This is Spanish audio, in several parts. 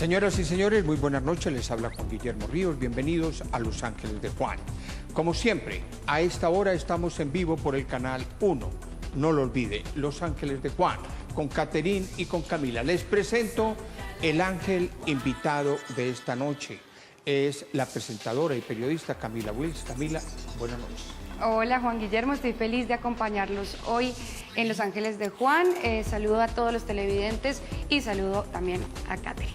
Señoras y señores, muy buenas noches. Les habla Juan Guillermo Ríos. Bienvenidos a Los Ángeles de Juan. Como siempre, a esta hora estamos en vivo por el canal 1. No lo olvide, Los Ángeles de Juan, con Catherine y con Camila. Les presento el ángel invitado de esta noche. Es la presentadora y periodista Camila Wills. Camila, buenas noches. Hola Juan Guillermo, estoy feliz de acompañarlos hoy en Los Ángeles de Juan. Saludo a todos los televidentes y saludo también a Catherine.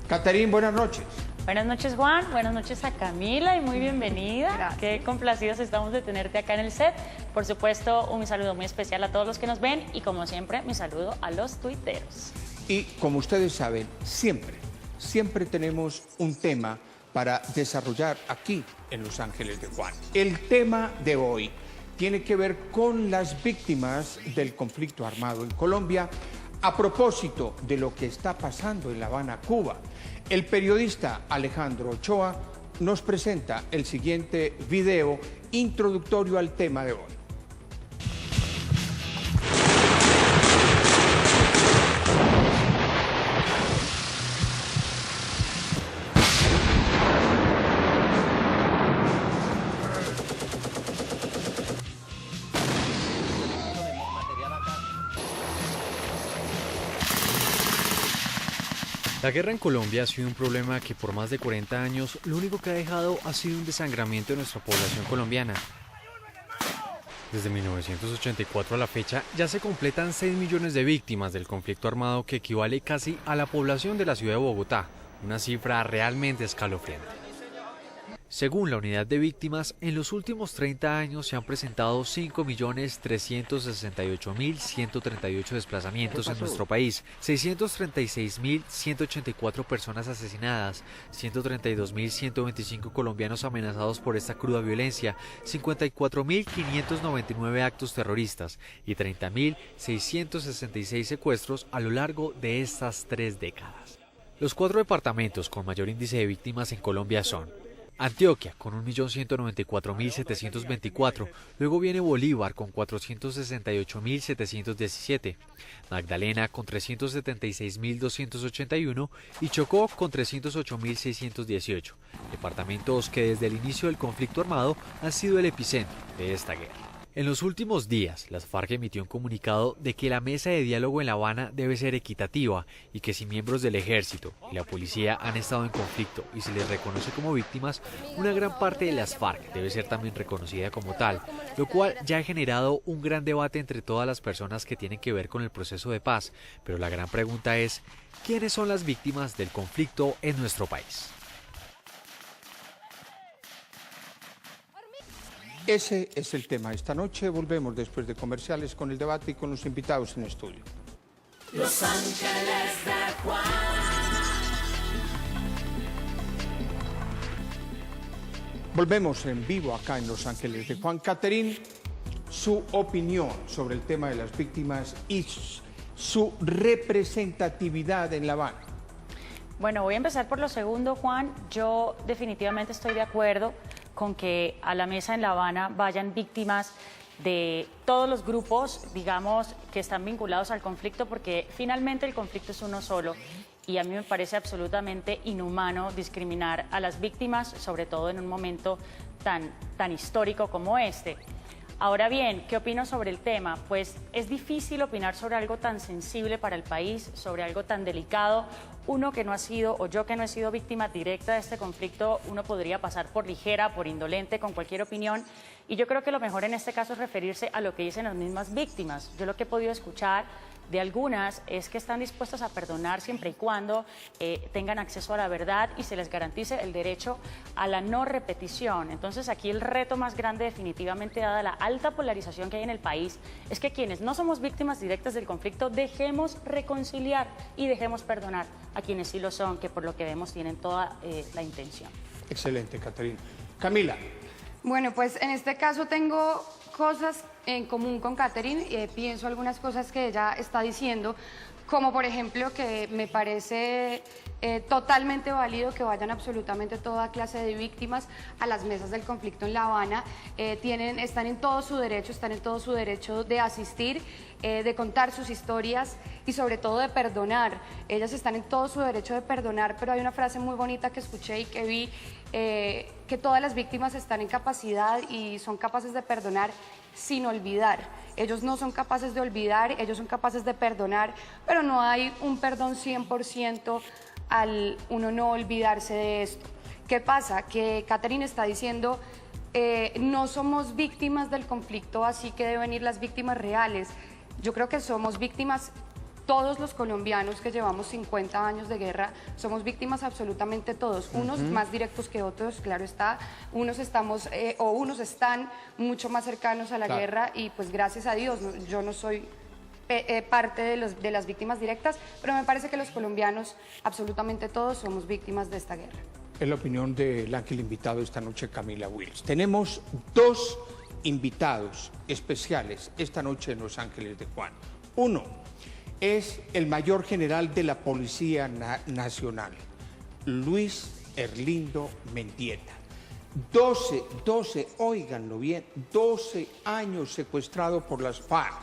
Catherine, buenas noches. Buenas noches Juan, buenas noches a Camila y muy bienvenida. Gracias. Qué complacidos estamos de tenerte acá en el set. Por supuesto, un saludo muy especial a todos los que nos ven y como siempre, mi saludo a los tuiteros. Y como ustedes saben, siempre tenemos un tema para desarrollar aquí en Los Ángeles de Juan. El tema de hoy tiene que ver con las víctimas del conflicto armado en Colombia a propósito de lo que está pasando en La Habana, Cuba. El periodista Alejandro Ochoa nos presenta el siguiente video introductorio al tema de hoy. La guerra en Colombia ha sido un problema que por más de 40 años lo único que ha dejado ha sido un desangramiento de nuestra población colombiana. Desde 1984 a la fecha ya se completan 6 millones de víctimas del conflicto armado que equivale casi a la población de la ciudad de Bogotá, una cifra realmente escalofriante. Según la unidad de víctimas, en los últimos 30 años se han presentado 5.368.138 desplazamientos en nuestro país, 636.184 personas asesinadas, 132.125 colombianos amenazados por esta cruda violencia, 54.599 actos terroristas y 30.666 secuestros a lo largo de estas 3 décadas. Los 4 departamentos con mayor índice de víctimas en Colombia son Antioquia con 1.194.724, luego viene Bolívar con 468.717, Magdalena con 376.281 y Chocó con 308.618, departamentos que desde el inicio del conflicto armado han sido el epicentro de esta guerra. En los últimos días, las FARC emitió un comunicado de que la mesa de diálogo en La Habana debe ser equitativa y que si miembros del ejército y la policía han estado en conflicto y se les reconoce como víctimas, una gran parte de las FARC debe ser también reconocida como tal, lo cual ya ha generado un gran debate entre todas las personas que tienen que ver con el proceso de paz. Pero la gran pregunta es, ¿quiénes son las víctimas del conflicto en nuestro país? Ese es el tema esta noche. Volvemos después de comerciales con el debate y con los invitados en estudio. Los Ángeles de Juan. Volvemos en vivo acá en Los Ángeles de Juan. Catherine, su opinión sobre el tema de las víctimas y su representatividad en La Habana. Bueno, voy a empezar por lo segundo, Juan. Yo definitivamente estoy de acuerdo con que a la mesa en La Habana vayan víctimas de todos los grupos, digamos, que están vinculados al conflicto, porque finalmente el conflicto es uno solo y a mí me parece absolutamente inhumano discriminar a las víctimas, sobre todo en un momento tan histórico como este. Ahora bien, ¿qué opino sobre el tema? Pues es difícil opinar sobre algo tan sensible para el país, sobre algo tan delicado. Uno que no ha sido, o yo que no he sido víctima directa de este conflicto, uno podría pasar por ligera, por indolente, con cualquier opinión. Y yo creo que lo mejor en este caso es referirse a lo que dicen las mismas víctimas. Yo lo que he podido escuchar de algunas es que están dispuestas a perdonar siempre y cuando tengan acceso a la verdad y se les garantice el derecho a la no repetición. Entonces aquí el reto más grande, definitivamente dada la alta polarización que hay en el país, es que quienes no somos víctimas directas del conflicto dejemos reconciliar y dejemos perdonar a quienes sí lo son, que por lo que vemos tienen toda la intención. Excelente, Catherine. Camila. Bueno, pues en este caso tengo cosas en común con Catherine, pienso algunas cosas que ella está diciendo, como por ejemplo que me parece totalmente válido que vayan absolutamente toda clase de víctimas a las mesas del conflicto en La Habana, están en todo su derecho de asistir. de contar sus historias y sobre todo de perdonar. Ellas están en todo su derecho de perdonar, pero hay una frase muy bonita que escuché y que vi, que todas las víctimas están en capacidad y son capaces de perdonar sin olvidar. Ellos no son capaces de olvidar, ellos son capaces de perdonar, pero no hay un perdón 100% al uno no olvidarse de esto. ¿Qué pasa? Que Catherine está diciendo, no somos víctimas del conflicto, así que deben ir las víctimas reales. Yo creo que somos víctimas, todos los colombianos que llevamos 50 años de guerra, somos víctimas absolutamente todos, unos más directos que otros, claro está, unos están mucho más cercanos a la guerra y pues gracias a Dios, yo no soy parte de las víctimas directas, pero me parece que los colombianos, absolutamente todos, somos víctimas de esta guerra. Es la opinión del ángel invitado esta noche, Camila Wills. Tenemos dos invitados especiales esta noche en Los Ángeles de Juan. Uno es el mayor general de la Policía Nacional, Luis Erlindo Mendieta. 12, óiganlo bien, 12 años secuestrado por las FARC.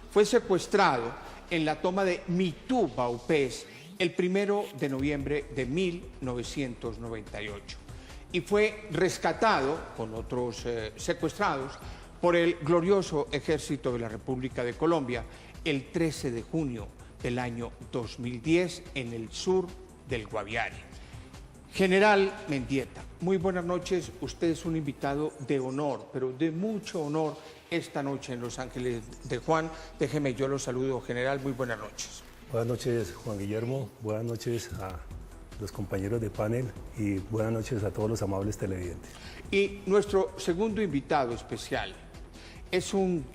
Fue secuestrado en la toma de Mitú Baupés el 1 de noviembre de 1998 y fue rescatado con otros secuestrados por el glorioso Ejército de la República de Colombia el 13 de junio del año 2010 en el sur del Guaviare. General Mendieta, muy buenas noches. Usted es un invitado de honor, pero de mucho honor esta noche en Los Ángeles de Juan. Déjeme, yo lo saludo, general. Muy buenas noches. Buenas noches, Juan Guillermo. Buenas noches a los compañeros de panel y buenas noches a todos los amables televidentes. Y nuestro segundo invitado especial es un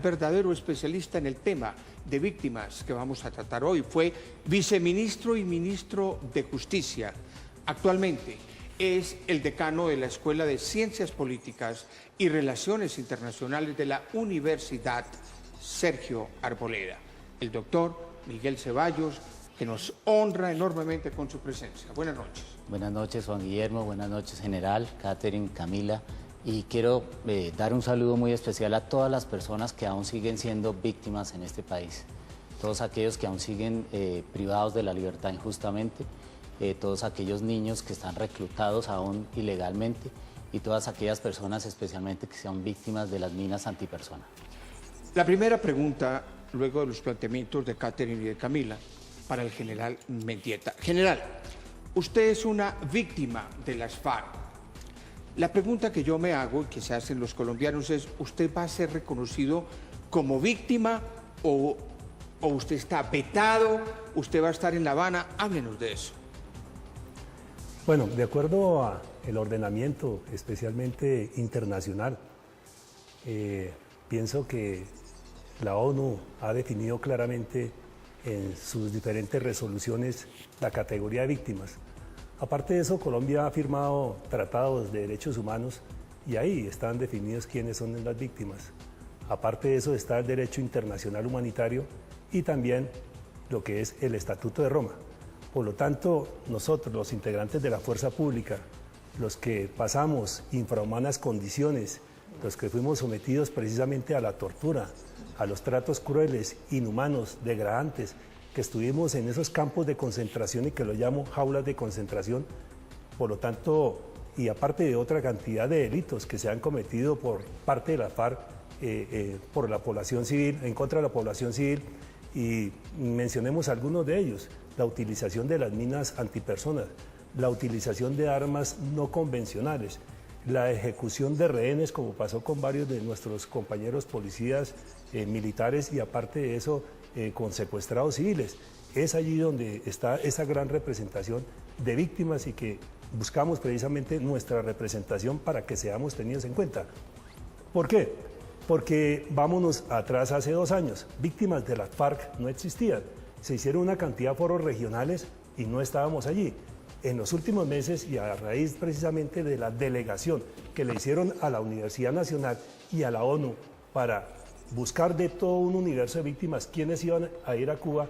verdadero especialista en el tema de víctimas que vamos a tratar hoy. Fue viceministro y ministro de Justicia. Actualmente es el decano de la Escuela de Ciencias Políticas y Relaciones Internacionales de la Universidad Sergio Arboleda, el doctor Miguel Ceballos, que nos honra enormemente con su presencia. Buenas noches. Buenas noches, Juan Guillermo. Buenas noches, general, Catherine, Camila. Y quiero dar un saludo muy especial a todas las personas que aún siguen siendo víctimas en este país. Todos aquellos que aún siguen privados de la libertad injustamente, todos aquellos niños que están reclutados aún ilegalmente y todas aquellas personas especialmente que sean víctimas de las minas antipersona. La primera pregunta, luego de los planteamientos de Catherine y de Camila, para el general Mendieta. General, usted es una víctima de las FARC. La pregunta que yo me hago y que se hacen los colombianos es, ¿usted va a ser reconocido como víctima o usted está vetado, usted va a estar en La Habana? Háblenos de eso. Bueno, de acuerdo al ordenamiento, especialmente internacional, pienso que la ONU ha definido claramente en sus diferentes resoluciones la categoría de víctimas. Aparte de eso, Colombia ha firmado tratados de derechos humanos y ahí están definidos quiénes son las víctimas. Aparte de eso está el derecho internacional humanitario y también lo que es el Estatuto de Roma. Por lo tanto, nosotros, los integrantes de la fuerza pública, los que pasamos infrahumanas condiciones, los que fuimos sometidos precisamente a la tortura, a los tratos crueles, inhumanos, degradantes, que estuvimos en esos campos de concentración y que lo llamo jaulas de concentración, por lo tanto, y aparte de otra cantidad de delitos que se han cometido por parte de la FARC por la población civil, en contra de la población civil, y mencionemos algunos de ellos: la utilización de las minas antipersonas, la utilización de armas no convencionales, la ejecución de rehenes, como pasó con varios de nuestros compañeros policías militares, y aparte de eso, con secuestrados civiles. Es allí donde está esa gran representación de víctimas y que buscamos precisamente nuestra representación para que seamos tenidos en cuenta. ¿Por qué? Porque vámonos atrás, hace 2 años, víctimas de las FARC no existían. Se hicieron una cantidad de foros regionales y no estábamos allí. En los últimos meses, y a raíz precisamente de la delegación que le hicieron a la Universidad Nacional y a la ONU para buscar de todo un universo de víctimas quiénes iban a ir a Cuba,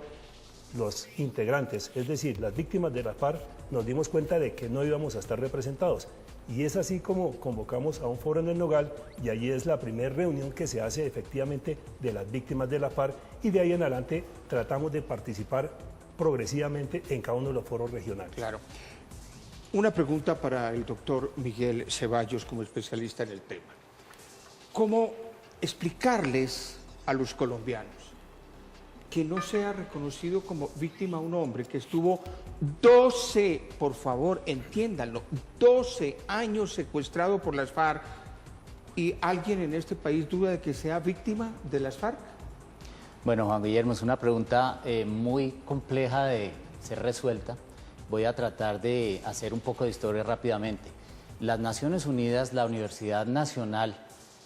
los integrantes, es decir, las víctimas de la FARC, nos dimos cuenta de que no íbamos a estar representados. Y es así como convocamos a un foro en el Nogal y allí es la primera reunión que se hace efectivamente de las víctimas de la FARC y de ahí en adelante tratamos de participar progresivamente en cada uno de los foros regionales. Claro. Una pregunta para el doctor Miguel Ceballos como especialista en el tema. ¿Cómo explicarles a los colombianos que no sea reconocido como víctima un hombre que estuvo 12, por favor, entiéndanlo, 12 años secuestrado por las FARC y alguien en este país duda de que sea víctima de las FARC? Bueno, Juan Guillermo, es una pregunta muy compleja de ser resuelta. Voy a tratar de hacer un poco de historia rápidamente. Las Naciones Unidas, la Universidad Nacional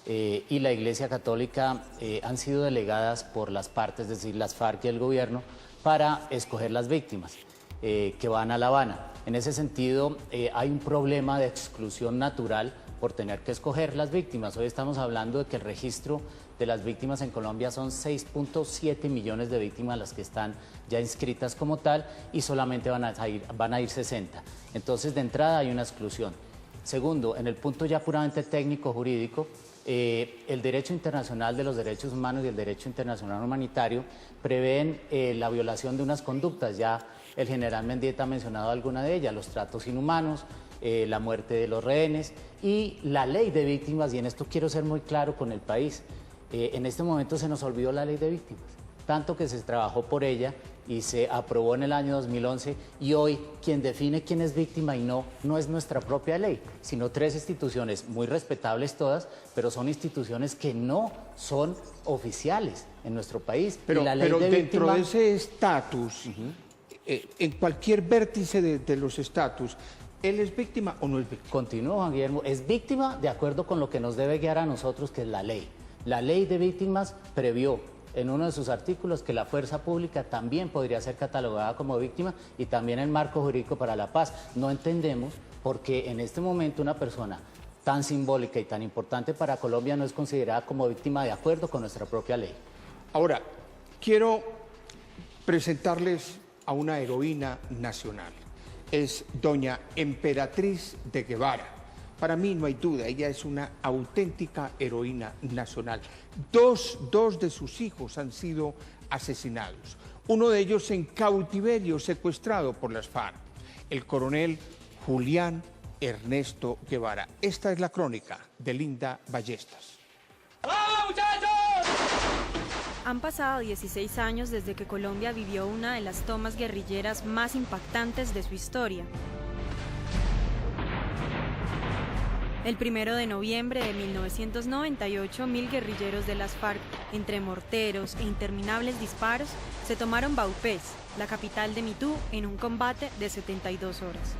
y la Iglesia Católica han sido delegadas por las partes, es decir, las FARC y el gobierno, para escoger las víctimas que van a La Habana. En ese sentido, hay un problema de exclusión natural por tener que escoger las víctimas. Hoy estamos hablando de que el registro de las víctimas en Colombia son 6.7 millones de víctimas las que están ya inscritas como tal y solamente van a ir 60. Entonces, de entrada hay una exclusión. Segundo, en el punto ya puramente técnico-jurídico, el derecho internacional de los derechos humanos y el derecho internacional humanitario prevén la violación de unas conductas. Ya el general Mendieta ha mencionado alguna de ellas, los tratos inhumanos, la muerte de los rehenes y la ley de víctimas, y en esto quiero ser muy claro con el país. En este momento se nos olvidó la ley de víctimas, tanto que se trabajó por ella y se aprobó en el año 2011 y hoy quien define quién es víctima y no es nuestra propia ley, sino 3 instituciones muy respetables todas, pero son instituciones que no son oficiales en nuestro país. Pero, y la ley de dentro víctima... de ese estatus, en cualquier vértice de los estatus, ¿él es víctima o no es víctima? Continúo, Juan Guillermo, es víctima de acuerdo con lo que nos debe guiar a nosotros, que es la ley. La ley de víctimas previó en uno de sus artículos que la fuerza pública también podría ser catalogada como víctima y también el marco jurídico para la paz. No entendemos por qué en este momento una persona tan simbólica y tan importante para Colombia no es considerada como víctima de acuerdo con nuestra propia ley. Ahora, quiero presentarles a una heroína nacional. Es doña Emperatriz de Guevara. Para mí no hay duda, ella es una auténtica heroína nacional. Dos de sus hijos han sido asesinados. Uno de ellos en cautiverio, secuestrado por las FARC. El coronel Julián Ernesto Guevara. Esta es la crónica de Linda Ballestas. ¡Vamos, muchachos! Han pasado 16 años desde que Colombia vivió una de las tomas guerrilleras más impactantes de su historia. El 1 de noviembre de 1998, 1000 guerrilleros de las FARC, entre morteros e interminables disparos, se tomaron Vaupés, la capital de Mitú, en un combate de 72 horas.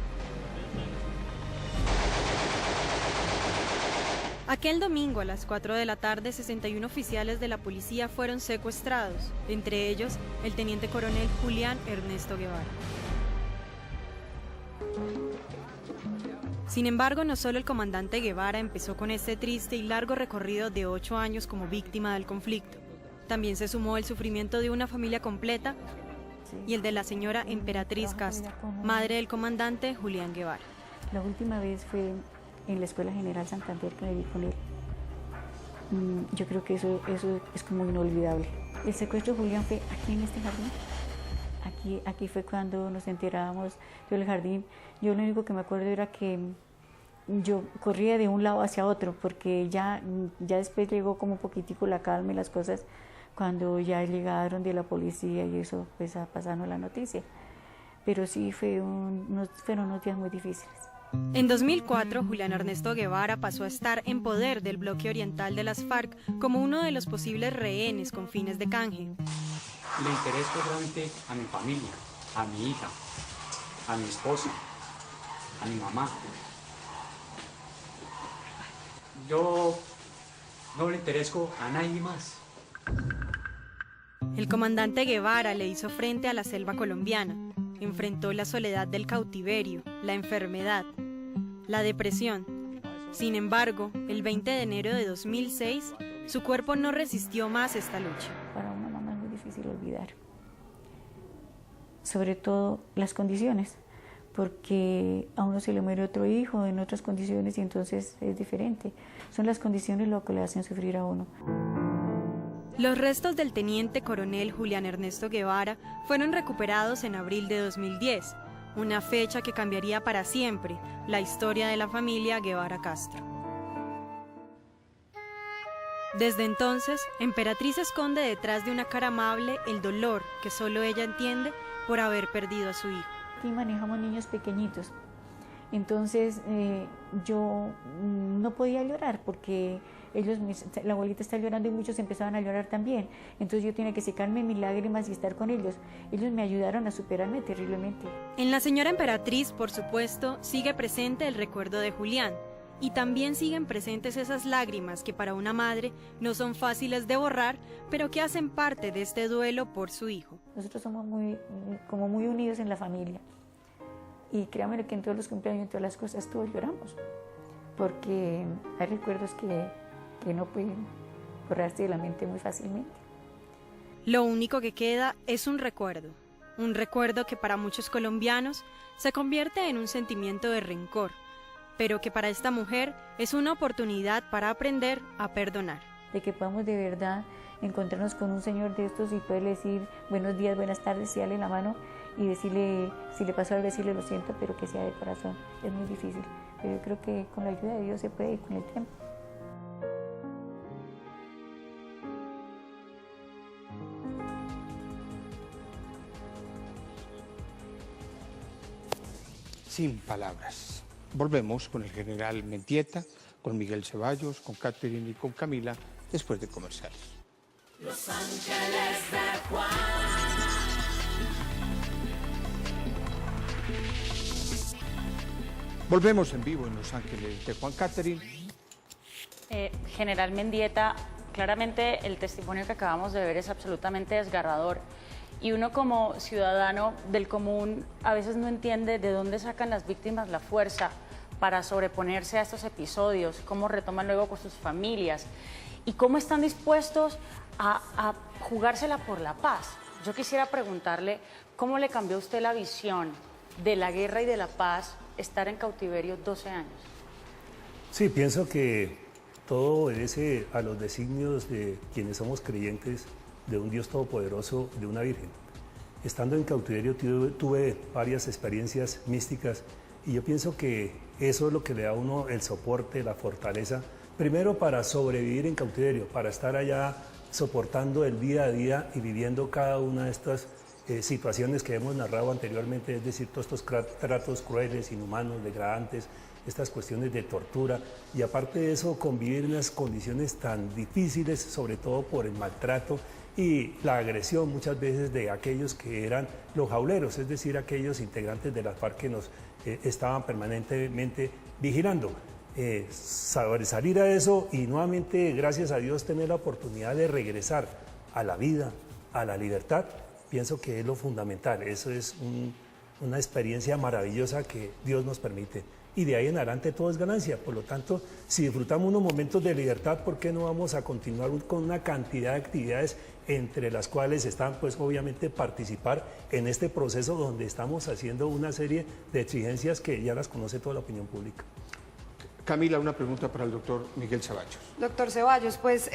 Aquel domingo a las 4 de la tarde, 61 oficiales de la policía fueron secuestrados, entre ellos el teniente coronel Julián Ernesto Guevara. Sin embargo, no solo el comandante Guevara empezó con este triste y largo recorrido de 8 años como víctima del conflicto. También se sumó el sufrimiento de una familia completa y el de la señora Emperatriz Castro, madre del comandante Julián Guevara. La última vez fue en la Escuela General Santander que me vi con él. Yo creo que eso es como inolvidable. El secuestro de Julián fue aquí en este jardín. Aquí fue cuando nos enterábamos del jardín. Yo lo único que me acuerdo era que yo corría de un lado hacia otro, porque ya después llegó como un poquitico la calma y las cosas cuando ya llegaron de la policía y eso, pues a pasarnos la noticia. Pero sí fueron unos días muy difíciles. En 2004, Julián Ernesto Guevara pasó a estar en poder del bloque oriental de las FARC como uno de los posibles rehenes con fines de canje. Le intereso realmente a mi familia, a mi hija, a mi esposa, a mi mamá. Yo no le intereso a nadie más. El comandante Guevara le hizo frente a la selva colombiana. Enfrentó la soledad del cautiverio, la enfermedad, la depresión. Sin embargo, el 20 de enero de 2006, su cuerpo no resistió más esta lucha. Para una mamá es muy difícil olvidar. sobre todo las condiciones, porque a uno se le muere otro hijo en otras condiciones y entonces es diferente. Son las condiciones lo que le hacen sufrir a uno. Los restos del teniente coronel Julián Ernesto Guevara fueron recuperados en abril de 2010, una fecha que cambiaría para siempre la historia de la familia Guevara Castro. Desde entonces, Emperatriz esconde detrás de una cara amable el dolor que solo ella entiende por haber perdido a su hijo. Aquí manejamos niños pequeñitos, entonces yo no podía llorar porque la abuelita está llorando y muchos empezaban a llorar también, entonces yo tenía que secarme mis lágrimas y estar con ellos. Ellos me ayudaron a superarme terriblemente. En la señora Emperatriz, por supuesto, sigue presente el recuerdo de Julián, y también siguen presentes esas lágrimas que para una madre no son fáciles de borrar, pero que hacen parte de este duelo por su hijo. Nosotros somos muy unidos en la familia, y créanme que en todos los cumpleaños, en todas las cosas, todos lloramos, porque hay recuerdos que no pueden borrarse de la mente muy fácilmente. Lo único que queda es un recuerdo que para muchos colombianos se convierte en un sentimiento de rencor, pero que para esta mujer es una oportunidad para aprender a perdonar. De que podamos de verdad encontrarnos con un señor de estos y poderle decir buenos días, buenas tardes, y darle la mano y decirle, si le pasó algo, decirle lo siento, pero que sea de corazón. Es muy difícil, pero yo creo que con la ayuda de Dios se puede ir con el tiempo. Sin palabras. Volvemos con el general Mendieta, con Miguel Ceballos, con Catherine y con Camila, después de comerciales. Los Ángeles de Juan. Volvemos en vivo en Los Ángeles de Juan. Catherine. General Mendieta, claramente el testimonio que acabamos de ver es absolutamente desgarrador. Y uno como ciudadano del común a veces no entiende de dónde sacan las víctimas la fuerza para sobreponerse a estos episodios, cómo retoman luego con sus familias y cómo están dispuestos a jugársela por la paz. Yo quisiera preguntarle, ¿cómo le cambió a usted la visión de la guerra y de la paz estar en cautiverio 12 años? Sí, pienso que todo obedece a los designios de quienes somos creyentes de un Dios todopoderoso, de una Virgen. Estando en cautiverio tuve varias experiencias místicas y yo pienso que eso es lo que le da a uno el soporte, la fortaleza, primero para sobrevivir en cautiverio, para estar allá soportando el día a día y viviendo cada una de estas situaciones que hemos narrado anteriormente, es decir, todos estos tratos crueles, inhumanos, degradantes, estas cuestiones de tortura, y aparte de eso convivir en unas condiciones tan difíciles, sobre todo por el maltrato y la agresión muchas veces de aquellos que eran los jauleros, es decir, aquellos integrantes de las FARC que nos estaban permanentemente vigilando. Salir a eso y nuevamente, gracias a Dios, tener la oportunidad de regresar a la vida, a la libertad, pienso que es lo fundamental. Eso es una experiencia maravillosa que Dios nos permite. Y de ahí en adelante todo es ganancia. Por lo tanto, si disfrutamos unos momentos de libertad, ¿por qué no vamos a continuar con una cantidad de actividades entre las cuales están, pues obviamente, participar en este proceso donde estamos haciendo una serie de exigencias que ya las conoce toda la opinión pública? Camila, una pregunta para el doctor Miguel Ceballos. Doctor Ceballos, pues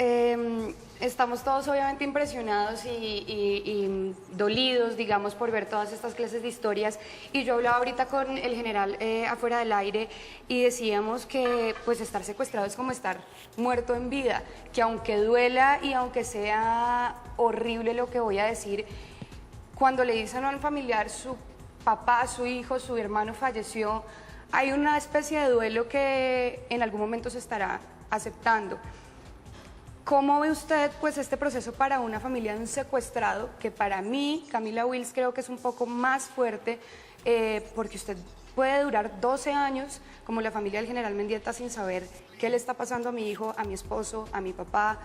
estamos todos obviamente impresionados y dolidos, digamos, por ver todas estas clases de historias. Y yo hablaba ahorita con el general afuera del aire y decíamos que pues estar secuestrado es como estar muerto en vida, que aunque duela y aunque sea horrible lo que voy a decir, cuando le dicen a un familiar su papá, su hijo, su hermano falleció, hay una especie de duelo que en algún momento se estará aceptando. ¿Cómo ve usted pues este proceso para una familia de un secuestrado? Que para mí, Camila Wills, creo que es un poco más fuerte porque usted puede durar 12 años como la familia del general Mendieta sin saber qué le está pasando a mi hijo, a mi esposo, a mi papá,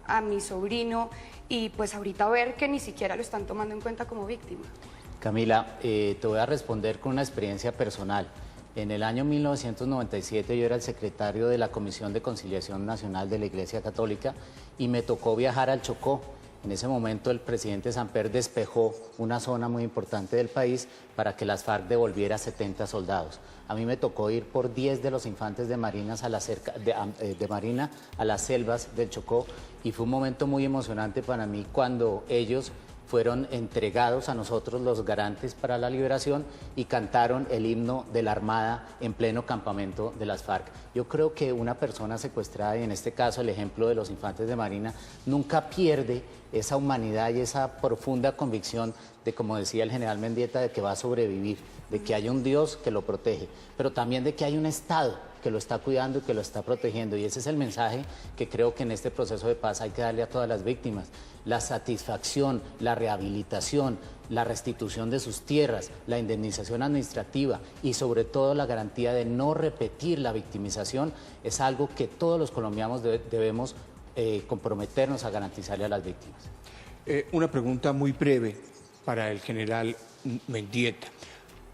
a mi sobrino, y pues ahorita ver que ni siquiera lo están tomando en cuenta como víctima. Camila, te voy a responder con una experiencia personal. En el año 1997 yo era el secretario de la Comisión de Conciliación Nacional de la Iglesia Católica y me tocó viajar al Chocó En ese momento el presidente Samper despejó una zona muy importante del país para que las FARC devolviera 70 soldados. A mí me tocó ir por 10 de los infantes de Marina a las selvas del Chocó y fue un momento muy emocionante para mí cuando ellos fueron entregados a nosotros los garantes para la liberación y cantaron el himno de la Armada en pleno campamento de las FARC. Yo creo que una persona secuestrada, y en este caso el ejemplo de los infantes de Marina, nunca pierde esa humanidad y esa profunda convicción de, como decía el general Mendieta, de que va a sobrevivir, de que hay un Dios que lo protege, pero también de que hay un Estado que lo está cuidando y que lo está protegiendo. Y ese es el mensaje que creo que en este proceso de paz hay que darle a todas las víctimas. La satisfacción, la rehabilitación, la restitución de sus tierras, la indemnización administrativa y sobre todo la garantía de no repetir la victimización es algo que todos los colombianos debemos comprometernos a garantizarle a las víctimas. Una pregunta muy breve para el general Mendieta.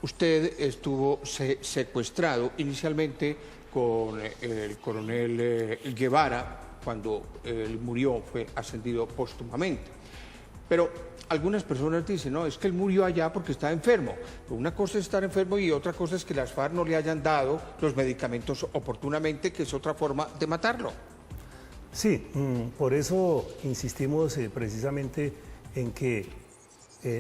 Usted estuvo secuestrado inicialmente con el coronel Guevara, cuando él murió, fue ascendido póstumamente. Pero algunas personas dicen, no, es que él murió allá porque estaba enfermo. Pero una cosa es estar enfermo y otra cosa es que las FARC no le hayan dado los medicamentos oportunamente, que es otra forma de matarlo. Sí, por eso insistimos precisamente en que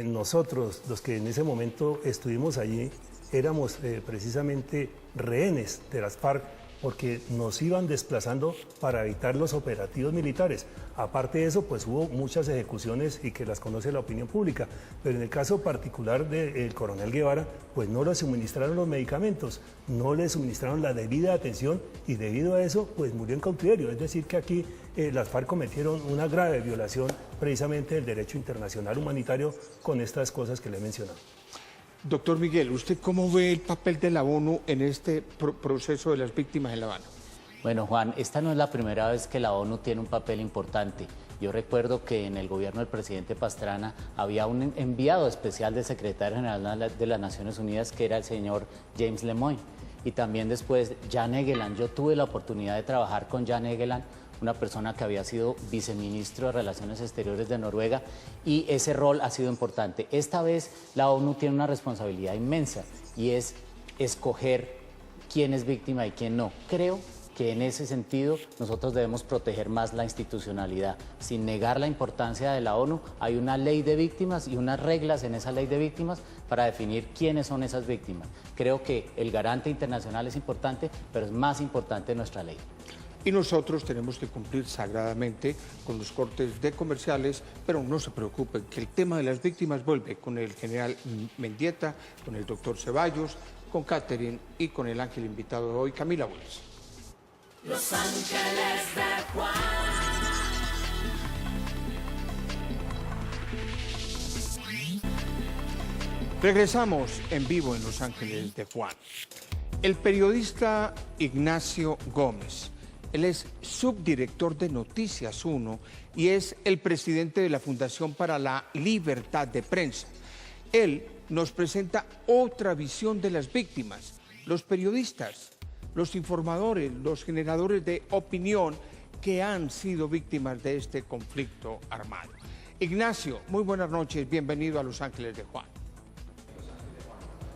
nosotros, los que en ese momento estuvimos allí, éramos precisamente rehenes de las FARC porque nos iban desplazando para evitar los operativos militares. Aparte de eso, pues hubo muchas ejecuciones y que las conoce la opinión pública, pero en el caso particular del coronel Guevara, pues no le suministraron los medicamentos, no le suministraron la debida atención y debido a eso, pues murió en cautiverio. Es decir, que aquí las FARC cometieron una grave violación precisamente del derecho internacional humanitario con estas cosas que le he mencionado. Doctor Miguel, ¿usted cómo ve el papel de la ONU en este proceso de las víctimas en La Habana? Bueno, Juan, esta no es la primera vez que la ONU tiene un papel importante. Yo recuerdo que en el gobierno del presidente Pastrana había un enviado especial del secretario general de las Naciones Unidas, que era el señor James Lemoyne. Y también después Jan Egeland. Yo tuve la oportunidad de trabajar con Jan Egeland, una persona que había sido viceministro de Relaciones Exteriores de Noruega, y ese rol ha sido importante. Esta vez la ONU tiene una responsabilidad inmensa y es escoger quién es víctima y quién no. Creo que en ese sentido nosotros debemos proteger más la institucionalidad. Sin negar la importancia de la ONU, hay una ley de víctimas y unas reglas en esa ley de víctimas para definir quiénes son esas víctimas. Creo que el garante internacional es importante, pero es más importante nuestra ley. Y nosotros tenemos que cumplir sagradamente con los cortes de comerciales, pero no se preocupen, que el tema de las víctimas vuelve con el general Mendieta, con el doctor Ceballos, con Catherine y con el ángel invitado de hoy, Camila Wills. Los Ángeles de Juan. Regresamos en vivo en Los Ángeles de Juan. El periodista Ignacio Gómez. Él es subdirector de Noticias 1 y es el presidente de la Fundación para la Libertad de Prensa. Él nos presenta otra visión de las víctimas, los periodistas, los informadores, los generadores de opinión que han sido víctimas de este conflicto armado. Ignacio, muy buenas noches, bienvenido a Los Ángeles de Juan.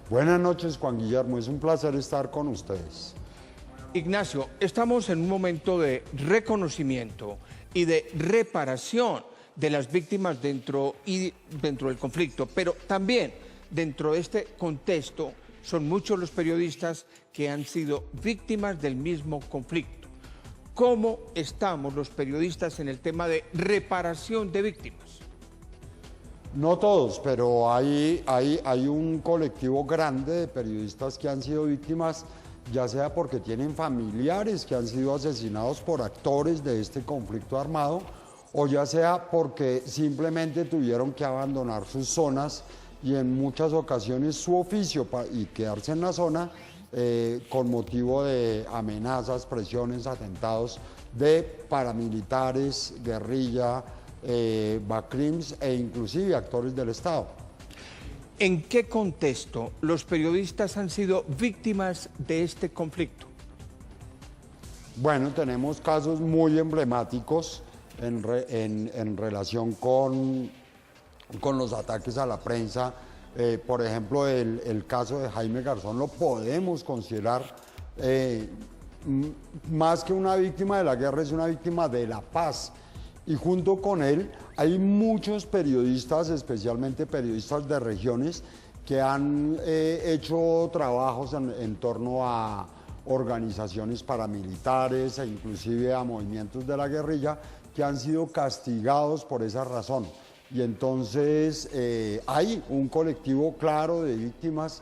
Buenas noches, Juan Guillermo, es un placer estar con ustedes. Ignacio, estamos en un momento de reconocimiento y de reparación de las víctimas dentro del conflicto, pero también dentro de este contexto son muchos los periodistas que han sido víctimas del mismo conflicto. ¿Cómo estamos los periodistas en el tema de reparación de víctimas? No todos, pero hay un colectivo grande de periodistas que han sido víctimas, ya sea porque tienen familiares que han sido asesinados por actores de este conflicto armado, o ya sea porque simplemente tuvieron que abandonar sus zonas y en muchas ocasiones su oficio y quedarse en la zona con motivo de amenazas, presiones, atentados de paramilitares, guerrilla, BACRIMS e inclusive actores del Estado. ¿En qué contexto los periodistas han sido víctimas de este conflicto? Bueno, tenemos casos muy emblemáticos en relación con los ataques a la prensa. Por ejemplo, el caso de Jaime Garzón lo podemos considerar más que una víctima de la guerra, es una víctima de la paz. Y junto con él hay muchos periodistas, especialmente periodistas de regiones, que han hecho trabajos en torno a organizaciones paramilitares e inclusive a movimientos de la guerrilla, que han sido castigados por esa razón. Y entonces hay un colectivo claro de víctimas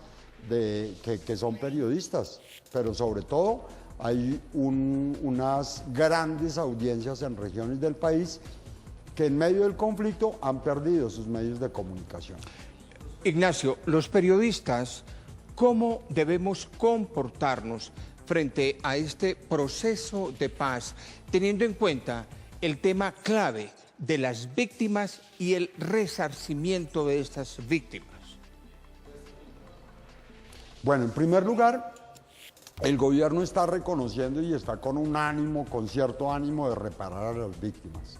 que son periodistas, pero sobre todo hay unas grandes audiencias en regiones del país que en medio del conflicto han perdido sus medios de comunicación. Ignacio, los periodistas, ¿cómo debemos comportarnos frente a este proceso de paz, teniendo en cuenta el tema clave de las víctimas y el resarcimiento de estas víctimas? Bueno, en primer lugar, el gobierno está reconociendo y está con cierto ánimo de reparar a las víctimas.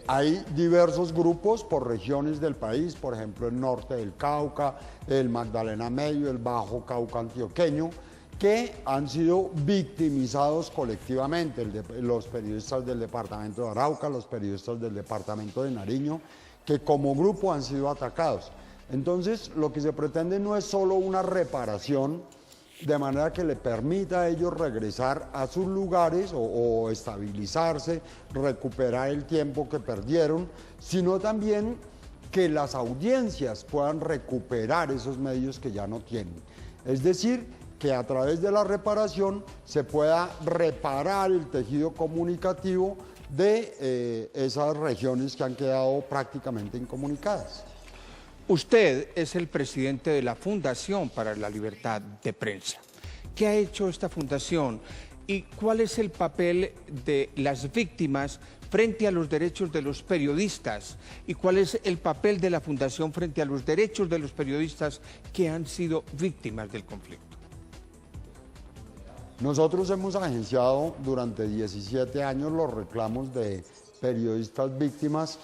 Hay diversos grupos por regiones del país, por ejemplo el norte del Cauca, el Magdalena Medio, el Bajo Cauca antioqueño, que han sido victimizados colectivamente, los periodistas del departamento de Arauca, los periodistas del departamento de Nariño, que como grupo han sido atacados. Entonces, lo que se pretende no es solo una reparación, de manera que le permita a ellos regresar a sus lugares o estabilizarse, recuperar el tiempo que perdieron, sino también que las audiencias puedan recuperar esos medios que ya no tienen. Es decir, que a través de la reparación se pueda reparar el tejido comunicativo de esas regiones que han quedado prácticamente incomunicadas. Usted es el presidente de la Fundación para la Libertad de Prensa. ¿Qué ha hecho esta fundación y cuál es el papel de las víctimas frente a los derechos de los periodistas? ¿Y cuál es el papel de la Fundación frente a los derechos de los periodistas que han sido víctimas del conflicto? Nosotros hemos agenciado durante 17 años los reclamos de periodistas víctimas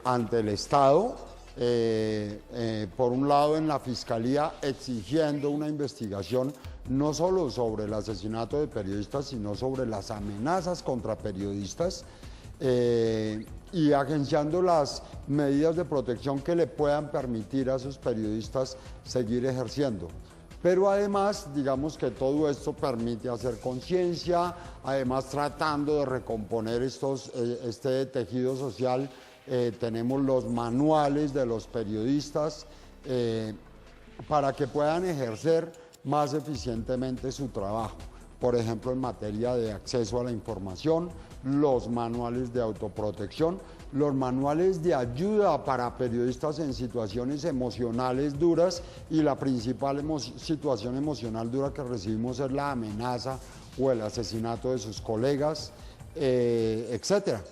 ante el Estado. Por un lado en la Fiscalía exigiendo una investigación no solo sobre el asesinato de periodistas, sino sobre las amenazas contra periodistas y agenciando las medidas de protección que le puedan permitir a esos periodistas seguir ejerciendo. Pero además, digamos que todo esto permite hacer conciencia, además tratando de recomponer este tejido social. Tenemos los manuales de los periodistas para que puedan ejercer más eficientemente su trabajo. Por ejemplo, en materia de acceso a la información, los manuales de autoprotección, los manuales de ayuda para periodistas en situaciones emocionales duras, y la principal situación emocional dura que recibimos es la amenaza o el asesinato de sus colegas, etcétera.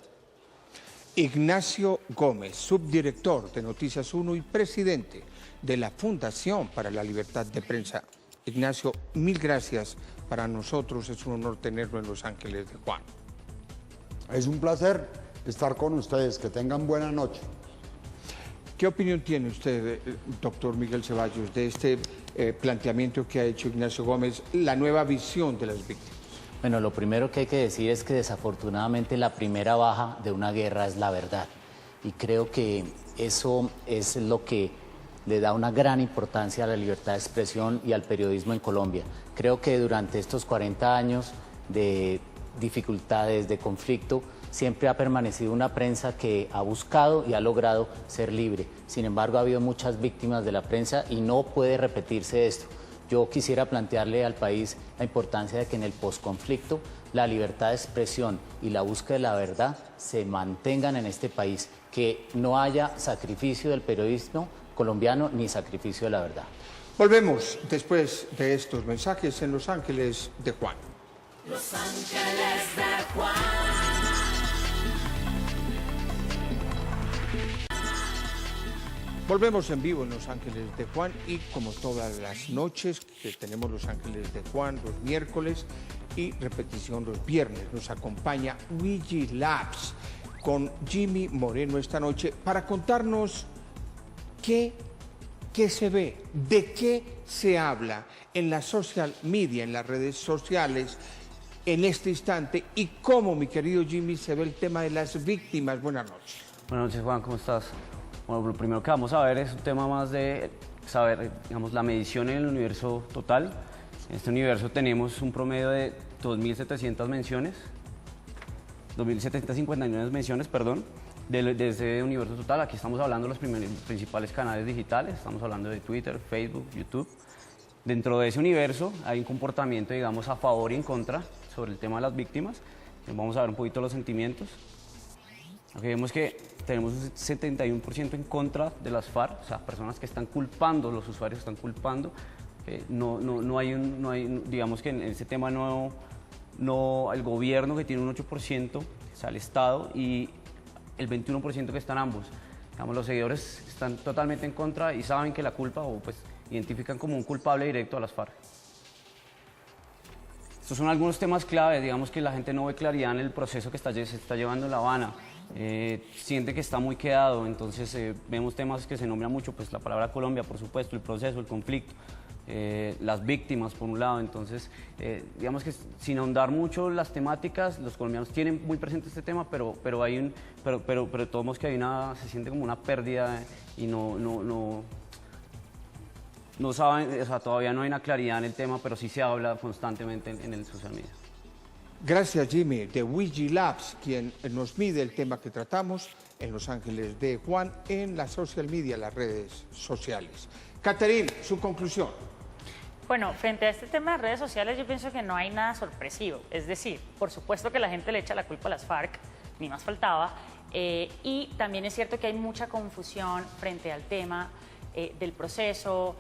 Ignacio Gómez, subdirector de Noticias 1 y presidente de la Fundación para la Libertad de Prensa. Ignacio, mil gracias. Para nosotros es un honor tenerlo en Los Ángeles de Juan. Es un placer estar con ustedes. Que tengan buena noche. ¿Qué opinión tiene usted, doctor Miguel Ceballos, de este planteamiento que ha hecho Ignacio Gómez, la nueva visión de las víctimas? Bueno, lo primero que hay que decir es que desafortunadamente la primera baja de una guerra es la verdad. Y creo que eso es lo que le da una gran importancia a la libertad de expresión y al periodismo en Colombia. Creo que durante estos 40 años de dificultades, de conflicto, siempre ha permanecido una prensa que ha buscado y ha logrado ser libre. Sin embargo, ha habido muchas víctimas de la prensa y no puede repetirse esto. Yo quisiera plantearle al país la importancia de que en el posconflicto la libertad de expresión y la búsqueda de la verdad se mantengan en este país, que no haya sacrificio del periodismo colombiano ni sacrificio de la verdad. Volvemos después de estos mensajes en Los Ángeles de Juan. Los Ángeles de Juan. Volvemos en vivo en Los Ángeles de Juan y como todas las noches que tenemos Los Ángeles de Juan, los miércoles, y repetición los viernes. Nos acompaña Vigilabs con Jimmy Moreno esta noche para contarnos qué se ve, de qué se habla en la social media, en las redes sociales en este instante y cómo, mi querido Jimmy, se ve el tema de las víctimas. Buenas noches. Buenas noches, Juan, ¿cómo estás? Bueno, lo primero que vamos a ver es un tema más de saber, digamos, la medición en el universo total. En este universo tenemos un promedio de 2.700 menciones, 2.759 menciones, perdón, de ese universo total. Aquí estamos hablando de los principales canales digitales, estamos hablando de Twitter, Facebook, YouTube. Dentro de ese universo hay un comportamiento, digamos, a favor y en contra sobre el tema de las víctimas. Vamos a ver un poquito los sentimientos. Aquí vemos que tenemos un 71% en contra de las FARC, o sea, personas que están culpando, los usuarios están culpando. No hay, digamos que en ese tema el gobierno que tiene un 8%, o sea, el Estado, y el 21% que están ambos. Digamos, los seguidores están totalmente en contra y saben que la culpa, o pues identifican como un culpable directo a las FARC. Estos son algunos temas claves, digamos que la gente no ve claridad en el proceso que se está llevando en La Habana. Siente que está muy quedado, entonces vemos temas que se nombran mucho, pues la palabra Colombia, por supuesto, el proceso, el conflicto, las víctimas por un lado. Entonces digamos que sin ahondar mucho las temáticas, los colombianos tienen muy presente este tema, pero de todos modos que se siente como una pérdida y no saben, o sea, todavía no hay una claridad en el tema, pero sí se habla constantemente en el social media. Gracias, Jimmy, de Vigilabs, quien nos mide el tema que tratamos en Los Ángeles de Juan en la social media, las redes sociales. Catherine, su conclusión. Bueno, frente a este tema de redes sociales yo pienso que no hay nada sorpresivo. Es decir, por supuesto que la gente le echa la culpa a las FARC, ni más faltaba, y también es cierto que hay mucha confusión frente al tema del proceso,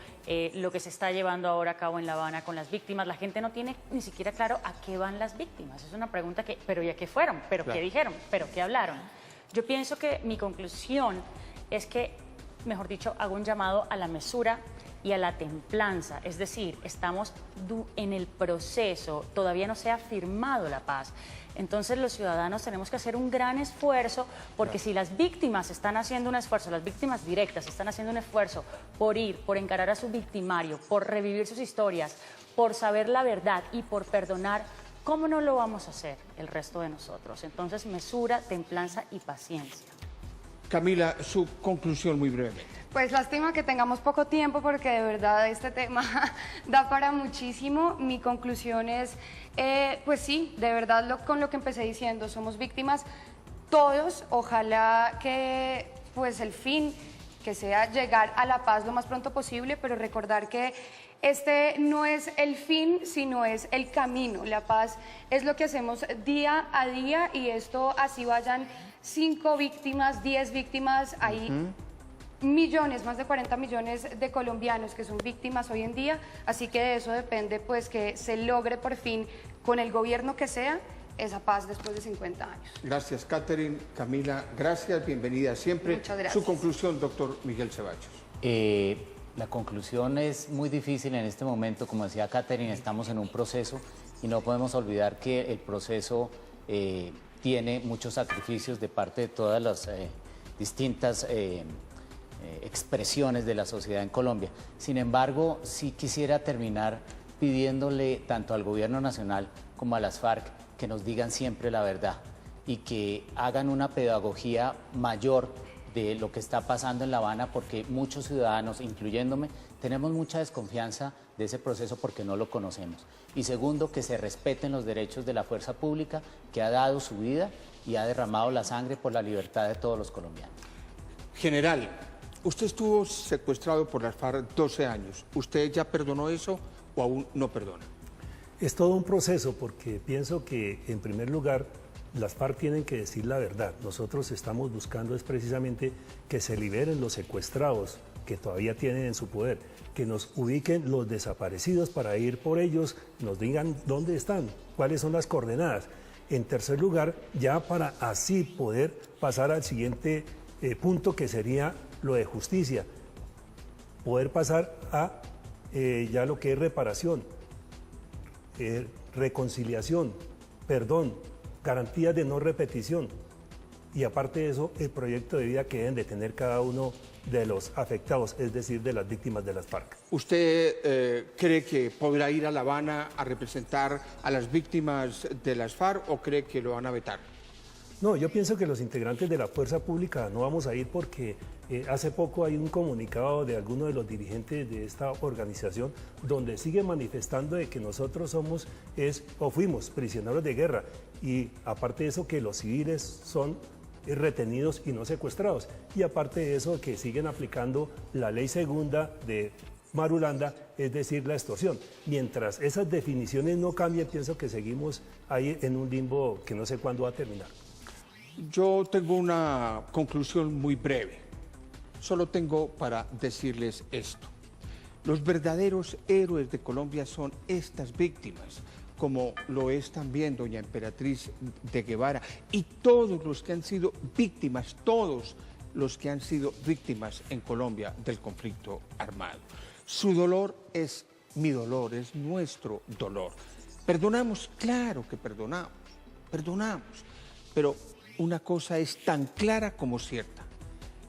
lo que se está llevando ahora a cabo en La Habana con las víctimas. La gente no tiene ni siquiera claro a qué van las víctimas. Es una pregunta que, ¿pero ya qué fueron? ¿Pero claro, qué dijeron? ¿Pero qué hablaron? Yo pienso que mi conclusión es que, mejor dicho, hago un llamado a la mesura y a la templanza. Es decir, estamos en el proceso, todavía no se ha firmado la paz. Entonces los ciudadanos tenemos que hacer un gran esfuerzo, porque si las víctimas están haciendo un esfuerzo, las víctimas directas están haciendo un esfuerzo por encarar a su victimario, por revivir sus historias, por saber la verdad y por perdonar, ¿cómo no lo vamos a hacer el resto de nosotros? Entonces, mesura, templanza y paciencia. Camila, su conclusión muy brevemente. Pues lástima que tengamos poco tiempo porque de verdad este tema da para muchísimo. Mi conclusión es, pues sí, de verdad con lo que empecé diciendo, somos víctimas todos. Ojalá que pues el fin que sea llegar a la paz lo más pronto posible, pero recordar que este no es el fin, sino es el camino. La paz es lo que hacemos día a día y esto así vayan 5 víctimas, 10 víctimas, hay millones, más de 40 millones de colombianos que son víctimas hoy en día, así que de eso depende pues que se logre por fin con el gobierno que sea esa paz después de 50 años. Gracias, Catherine. Camila, gracias, bienvenida siempre. Muchas gracias. Su conclusión, doctor Miguel Ceballos. La conclusión es muy difícil en este momento, como decía Catherine, estamos en un proceso y no podemos olvidar que el proceso tiene muchos sacrificios de parte de todas las distintas expresiones de la sociedad en Colombia. Sin embargo, sí quisiera terminar pidiéndole tanto al gobierno nacional como a las FARC que nos digan siempre la verdad y que hagan una pedagogía mayor de lo que está pasando en La Habana, porque muchos ciudadanos, incluyéndome, tenemos mucha desconfianza de ese proceso porque no lo conocemos. Y segundo, que se respeten los derechos de la fuerza pública que ha dado su vida y ha derramado la sangre por la libertad de todos los colombianos. General, usted estuvo secuestrado por las FARC 12 años. ¿Usted ya perdonó eso o aún no perdona? Es todo un proceso porque pienso que, en primer lugar, las FARC tienen que decir la verdad. Nosotros estamos buscando es precisamente que se liberen los secuestrados que todavía tienen en su poder, que nos ubiquen los desaparecidos para ir por ellos, nos digan dónde están, cuáles son las coordenadas. En tercer lugar, ya para así poder pasar al siguiente punto, que sería lo de justicia, poder pasar a ya lo que es reparación, reconciliación, perdón, garantías de no repetición. Y aparte de eso, el proyecto de vida que deben de tener cada uno de los afectados, es decir, de las víctimas de las FARC. ¿Usted cree que podrá ir a La Habana a representar a las víctimas de las FARC o cree que lo van a vetar? No, yo pienso que los integrantes de la fuerza pública no vamos a ir porque hace poco hay un comunicado de algunos de los dirigentes de esta organización donde sigue manifestando de que nosotros somos o fuimos prisioneros de guerra y aparte de eso que los civiles son retenidos y no secuestrados. Y aparte de eso, que siguen aplicando la ley segunda de Marulanda, es decir, la extorsión. Mientras esas definiciones no cambien, pienso que seguimos ahí en un limbo que no sé cuándo va a terminar. Yo tengo una conclusión muy breve. Solo tengo para decirles esto. Los verdaderos héroes de Colombia son estas víctimas, como lo es también doña Emperatriz de Guevara y todos los que han sido víctimas, todos los que han sido víctimas en Colombia del conflicto armado. Su dolor es mi dolor, es nuestro dolor. Perdonamos, claro que perdonamos, pero una cosa es tan clara como cierta.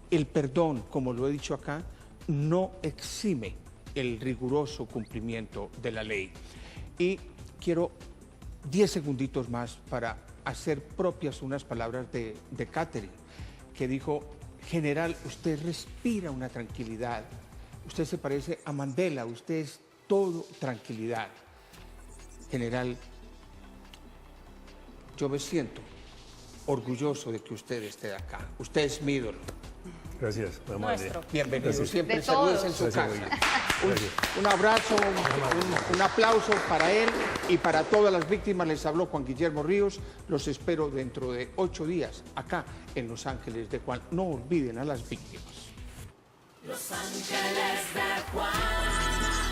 El perdón, como lo he dicho acá, no exime el riguroso cumplimiento de la ley. Y quiero 10 segunditos más para hacer propias unas palabras de Catherine, que dijo: general, usted respira una tranquilidad, usted se parece a Mandela, usted es todo tranquilidad. General, yo me siento orgulloso de que usted esté acá, usted es mi ídolo. Gracias, Bienvenido, gracias. siempre De saludos todos. en su Gracias, casa. Un abrazo, un aplauso para él y para todas las víctimas. Les habló Juan Guillermo Ríos. Los espero dentro de 8 días acá en Los Ángeles de Juan. No olviden a las víctimas. Los Ángeles de Juan.